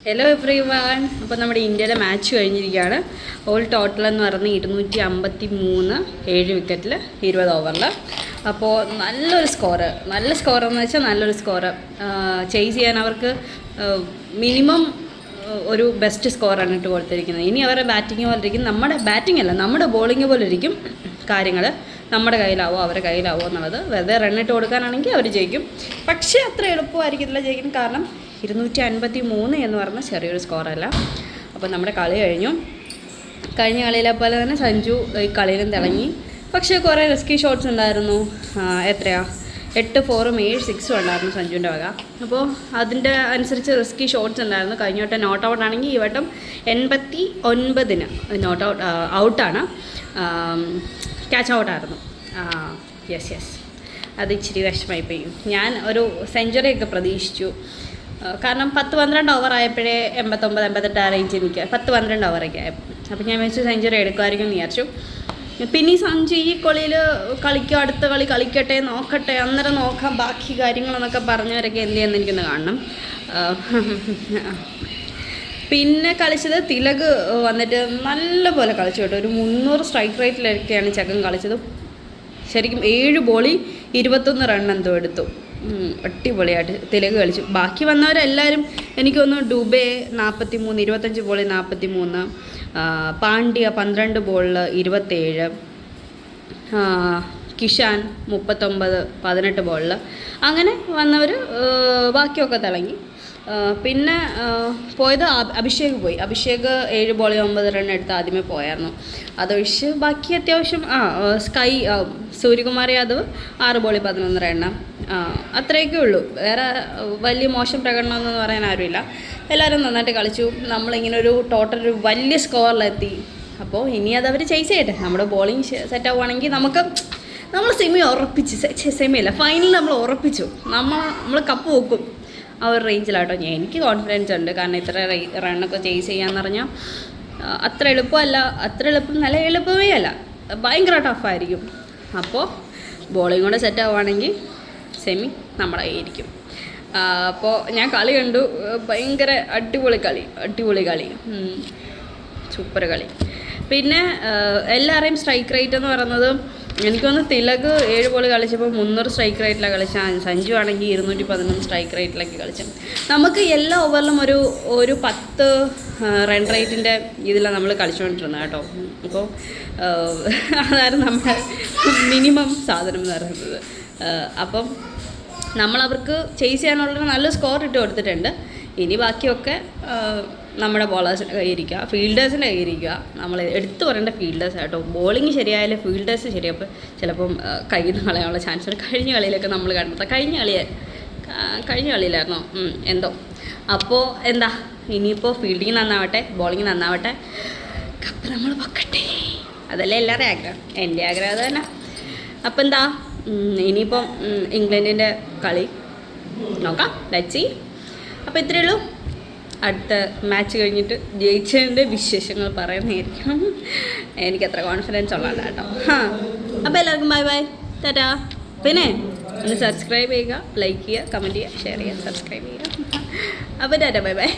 Hello every one. അപ്പോൾ നമ്മുടെ ഇന്ത്യയിലെ മാച്ച് കഴിഞ്ഞിരിക്കുകയാണ്. ഓൾ ടോട്ടൽ എന്ന് പറഞ്ഞ് 253 7 വിക്കറ്റിൽ 20 ഓവറിൽ. അപ്പോൾ നല്ല സ്കോർ എന്ന് വെച്ചാൽ നല്ലൊരു സ്കോറ്. ചേസ് ചെയ്യാൻ അവർക്ക് മിനിമം ഒരു ബെസ്റ്റ് സ്കോറാണ് ഇട്ട് കൊടുത്തിരിക്കുന്നത്. ഇനി അവരുടെ ബാറ്റിംഗ് പോലെ ഇരിക്കും, നമ്മുടെ ബാറ്റിംഗ് അല്ല നമ്മുടെ ബോളിംഗ് പോലെ ഇരിക്കും കാര്യങ്ങൾ. നമ്മുടെ കയ്യിലാവോ അവരുടെ കയ്യിലാവോ എന്നുള്ളത്. വെറുതെ റണ്ണിട്ട് കൊടുക്കാനാണെങ്കിൽ അവർ ജയിക്കും, പക്ഷേ അത്ര എളുപ്പമായിരിക്കത്തില്ല ജയിക്കും. കാരണം 253 എന്ന് പറഞ്ഞ ചെറിയൊരു സ്കോറല്ല. അപ്പോൾ നമ്മുടെ കളി കഴിഞ്ഞ കളിയിലെ പോലെ തന്നെ സഞ്ജു ഈ കളിയിലും തിളങ്ങി. പക്ഷേ കുറേ റിസ്കി ഷോട്ട്സ് ഉണ്ടായിരുന്നു. 8 4ഉം 7 6ഉം ഉണ്ടായിരുന്നു സഞ്ജുവിൻ്റെ വക. അപ്പോൾ അതിൻ്റെ അനുസരിച്ച് റിസ്കി ഷോട്ട്സ് ഉണ്ടായിരുന്നു. കഴിഞ്ഞ വട്ടം നോട്ട് ഔട്ട് ആണെങ്കിൽ ഈ വട്ടം 89-ന് നോട്ട് ഔട്ടാണ്, ക്യാച്ച് ഔട്ടായിരുന്നു. യെസ് അത് ഇച്ചിരി വിഷമമായിപ്പോയി. ഞാൻ ഒരു സെഞ്ചുറിയൊക്കെ പ്രതീക്ഷിച്ചു. കാരണം 10-12 ഓവർ ആയപ്പോഴേ 89-88 ആ റേഞ്ച് എനിക്ക് 10-12 ഓവറൊക്കെ ആയപ്പോൾ. അപ്പോൾ ഞാൻ വെച്ച് സെഞ്ചുറി എടുക്കുമായിരിക്കും എന്ന് വിചാരിച്ചു. പിന്നെ ഈ സഞ്ജു ഈ കളിയിൽ കളിക്കുക, അടുത്ത കളി കളിക്കട്ടെ, നോക്കട്ടെ, അന്നേരം നോക്കാം ബാക്കി കാര്യങ്ങളെന്നൊക്കെ പറഞ്ഞവരൊക്കെ എന്ത് ചെയ്യുന്ന എനിക്കൊന്ന് കാണണം. പിന്നെ കളിച്ചത് തിലക് വന്നിട്ട് നല്ലപോലെ കളിച്ചു കേട്ടോ. ഒരു 300 സ്ട്രൈക്ക് റേറ്റിലൊക്കെയാണ് ചക്കൻ കളിച്ചത്. ശരിക്കും 7 ബോളിൽ 21 റൺ എന്തോ എടുത്തു. അടിപൊളിയായിട്ട് തിലക് കളിച്ചു. ബാക്കി വന്നവരെല്ലാവരും എനിക്ക് തോന്നുന്നു ഡുബെ 43, 25 ബോളിൽ 43, പാണ്ഡ്യ 12 ബോളിൽ 27, കിഷാൻ 39 18 ബോളിൽ. അങ്ങനെ വന്നവർ ബാക്കിയൊക്കെ തിളങ്ങി. പിന്നെ പോയത് അഭിഷേക് 7 ബോളിൽ 9 റൺ എടുത്ത് ആദ്യമേ പോയായിരുന്നു. അതൊഴിച്ച് ബാക്കി അത്യാവശ്യം സൂര്യകുമാർ യാദവ് 6 ബോളിൽ 11 റൺ, അത്രയൊക്കെ ഉള്ളൂ. വേറെ വലിയ മോശം പ്രകടനമൊന്നും പറയാൻ ആരുമില്ല. എല്ലാവരും നന്നായിട്ട് കളിച്ചു. നമ്മളിങ്ങനെ ഒരു ടോട്ടൽ ഒരു വലിയ സ്കോറിലെത്തി. അപ്പോൾ ഇനി അതവർ ചേസ് ചെയ്യട്ടെ. നമ്മുടെ ബോളിംഗ് സെറ്റ് ആവുകയാണെങ്കിൽ നമ്മൾ സെമിയല്ല ഫൈനൽ നമ്മൾ ഉറപ്പിച്ചു. നമ്മൾ കപ്പ് വെക്കും ആ ഒരു റേഞ്ചിലാട്ടോ. എനിക്ക് കോൺഫിഡൻസ് ഉണ്ട്. കാരണം ഇത്ര റണ്ണൊക്കെ ചേസ് ചെയ്യാന്ന് പറഞ്ഞാൽ അത്ര എളുപ്പം നല്ല എളുപ്പമേ അല്ല, ഭയങ്കര ടഫായിരിക്കും. അപ്പോൾ ബോളിംഗ് കൂടെ സെറ്റ് ആവുകയാണെങ്കിൽ സെമി നമ്മുടെ കയ്യിരിക്കും. അപ്പോൾ ഞാൻ കളി കണ്ടു. ഭയങ്കര അടിപൊളി കളി, സൂപ്പർ കളി. പിന്നെ എല്ലാവരെയും സ്ട്രൈക്ക് റേറ്റ് എന്ന് പറയുന്നത് എനിക്കൊന്ന് തിലക് 7 ബോൾ കളിച്ചപ്പോൾ 300 സ്ട്രൈക്ക് റേറ്റിലാണ് കളിച്ചത്. സഞ്ജു ആണെങ്കിൽ 211 സ്ട്രൈക്ക് റേറ്റിലൊക്കെ കളിച്ചത്. നമുക്ക് എല്ലാ ഓവറിലും ഒരു 10 റൺ റേറ്റിൻ്റെ ഇതിലാണ് നമ്മൾ കളിച്ചുകൊണ്ടിരുന്നത് കേട്ടോ. അപ്പോൾ അതായിരുന്നു നമ്മുടെ മിനിമം സാധനം എന്ന് പറയുന്നത്. അപ്പം നമ്മളവർക്ക് ചേസ് ചെയ്യാനുള്ള നല്ല സ്കോർ ഇട്ട് കൊടുത്തിട്ടുണ്ട്. ഇനി ബാക്കിയൊക്കെ നമ്മുടെ ബോളേഴ്സിൻ്റെ കയ്യിരിക്കുക, ഫീൽഡേഴ്സിൻ്റെ കയ്യിരിക്കുക. നമ്മൾ എടുത്തു പറയേണ്ട ഫീൽഡേഴ്സ് കേട്ടോ. ബോളിങ് ശരിയായാലും ഫീൽഡേഴ്സ് ശരിയപ്പോൾ ചിലപ്പം കയ്യിൽ നിന്ന് കളയാനുള്ള ചാൻസ് ഉണ്ട്. കഴിഞ്ഞ കളിയിലൊക്കെ നമ്മൾ കണ്ടത് കഴിഞ്ഞ കളിയിലായിരുന്നോ എന്തോ. അപ്പോൾ എന്താ ഇനിയിപ്പോൾ ഫീൽഡിങ് നന്നാവട്ടെ, ബോളിങ് നന്നാവട്ടെ, കപ്പ് നമ്മൾ വെക്കട്ടെ. അതല്ലേ എല്ലാവരുടെയും ആഗ്രഹം. എൻ്റെ ആഗ്രഹം അത് തന്നെ. അപ്പം എന്താ ഇനിയിപ്പം ഇംഗ്ലണ്ടിൻ്റെ കളി നോക്കാം, ലെറ്റ്സ് സീ. അപ്പോൾ ഇത്രയേ ഉള്ളൂ. അടുത്ത മാച്ച് കഴിഞ്ഞിട്ട് ജയിച്ചതിൻ്റെ വിശേഷങ്ങൾ പറയുന്നതായിരിക്കും. എനിക്കത്ര കോൺഫിഡൻസ് ഉള്ളതല്ല കേട്ടോ. അപ്പോൾ എല്ലാവർക്കും ബൈ ടാറ്റാ. പിന്നെ ഒന്ന് സബ്സ്ക്രൈബ് ചെയ്യുക, ലൈക്ക് ചെയ്യുക, കമൻറ്റ് ചെയ്യുക, ഷെയർ ചെയ്യുക, സബ്സ്ക്രൈബ് ചെയ്യുക. അപ്പോൾ ടാറ്റാ ബൈ.